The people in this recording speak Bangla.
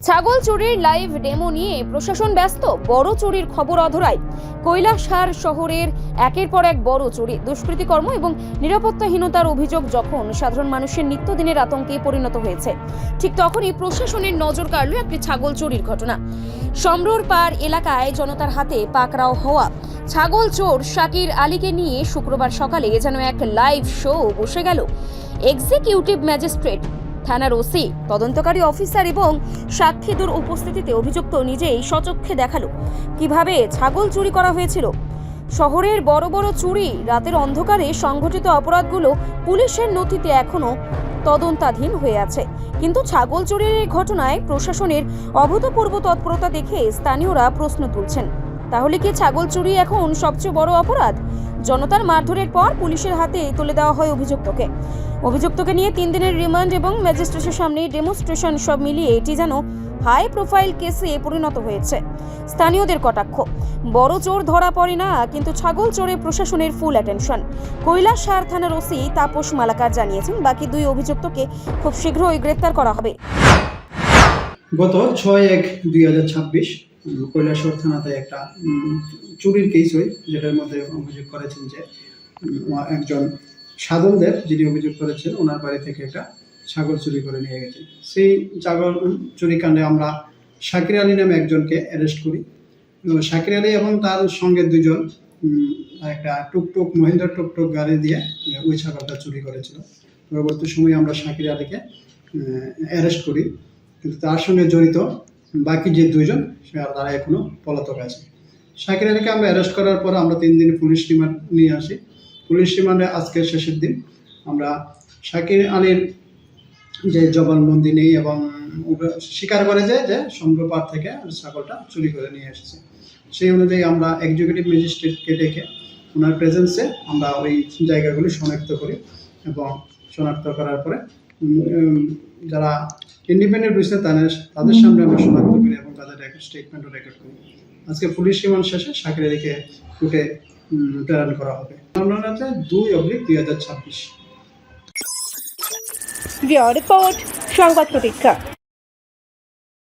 ছাগল চুরির লাইভ ডেমো নিয়ে প্রশাসন ব্যস্ত। বড় চুরির খবর অধরায়। কৈলাসহর শহরের একের পর এক বড় চুরি, দুষ্কৃতিকর্ম এবং নিরাপত্তাহীনতার অভিযোগ যখন সাধারণ মানুষের নিত্যদিনের আতঙ্কে পরিণত হয়েছে, ঠিক তখনই প্রশাসনের নজর কাড়ল একটি ছাগল চুরির ঘটনা। সম্রোর পার এলাকায় জনতার হাতে পাকড়াও হওয়া ছাগল চোর শাকির আলীকে নিয়ে শুক্রবার সকালে যেন এক লাইভ শো বসে গেল। এক্সিকিউটিভ ম্যাজিস্ট্রেট, থানার ওসি, তদন্তকারী অফিসার এবং সাক্ষীদের উপস্থিতিতে অভিযুক্ত নিজেই সচক্ষে দেখালো কিভাবে ছাগল চুরি করা হয়েছিল। শহরের বড় বড় চুরি, রাতের অন্ধকারে সংঘটিত অপরাধগুলো পুলিশের নথিতে এখনো তদন্তাধীন হয়ে আছে, কিন্তু ছাগল চুরির এই ঘটনায় প্রশাসনের অভূতপূর্ব তৎপরতা দেখে স্থানীয়রা প্রশ্ন তুলছেন। তাহলে কি ছাগল চুরি এখন সবচেয়ে বড় অপরাধ? জনতার মারধরের পর পুলিশের হাতে তুলে দেওয়া হয় অভিযুক্তকে নিয়ে 3 দিনের রিমান্ড এবং ম্যাজিস্ট্রেটের সামনে ডেমনস্ট্রেশন, সব মিলিয়ে এটি যেন হাই প্রোফাইল কেসে পরিণত হয়েছে। স্থানীয়দের কটাক্ষ, বড় চোর ধরা পড়ে না, কিন্তু ছাগল চোরে প্রশাসনের ফুল অ্যাটেনশন। কৈলাসহর থানার ওসি তাপস মালাকার জানিয়েছেন, বাকি 2 অভিযুক্তকে খুব শীঘ্রই গ্রেপ্তার করা হবে। গত 6/1/2026 কৈলাসহর থানাতে একটা চুরির কেস হয়, যেটার মধ্যে অভিযোগ করেছেন যে একজন সাধনদের, যিনি অভিযোগ করেছেন, ওনার বাড়ি থেকে একটা ছাগল চুরি করে নিয়ে গেছে। সেই ছাগল চুরি কাণ্ডে আমরা শাকির আলী নামে একজনকে অ্যারেস্ট করি। শাকির আলী এবং তার সঙ্গে 2 জন একটা টুকটুক, মহিন্দ্রা টুকটুক গাড়ি দিয়ে ওই ছাগলটা চুরি করেছিল। পরবর্তী সময়ে আমরা শাকির আলীকে অ্যারেস্ট করি, কিন্তু তার সঙ্গে জড়িত বাকি যে 2 জন তারা এখনো পলাতক আছে। শাকির আলীকে আমরা অ্যারেস্ট করার পর আমরা 3 দিন পুলিশ রিমান্ড নিয়ে আসি। পুলিশ রিমান্ডে আজকে শেষের দিন আমরা শাকির আলীর যে জবানবন্দি নেই এবং স্বীকার করে যে সম্প্রপাত থেকে ছাগলটা চুরি করে নিয়ে এসেছে। সেই অনুযায়ী আমরা এক্সিকিউটিভ ম্যাজিস্ট্রেটকে ডেকে ওনার প্রেজেন্সে আমরা ওই জায়গাগুলি শনাক্ত করি এবং শনাক্ত করার পরে যারা ইন্ডিপেন্ডেন্ট উইটনেস তাদের সামনে আমরা শনাক্ত করি এবং তাদের স্টেটমেন্টও রেকর্ড করি। আজকে পুলিশ রিমান্ড শেষে শাকির আলীকে কোর্টে প্রেরণ করা হবে। মামলা আছে 2/2026। রিপোর্ট সংবাদ প্রতীক্ষা।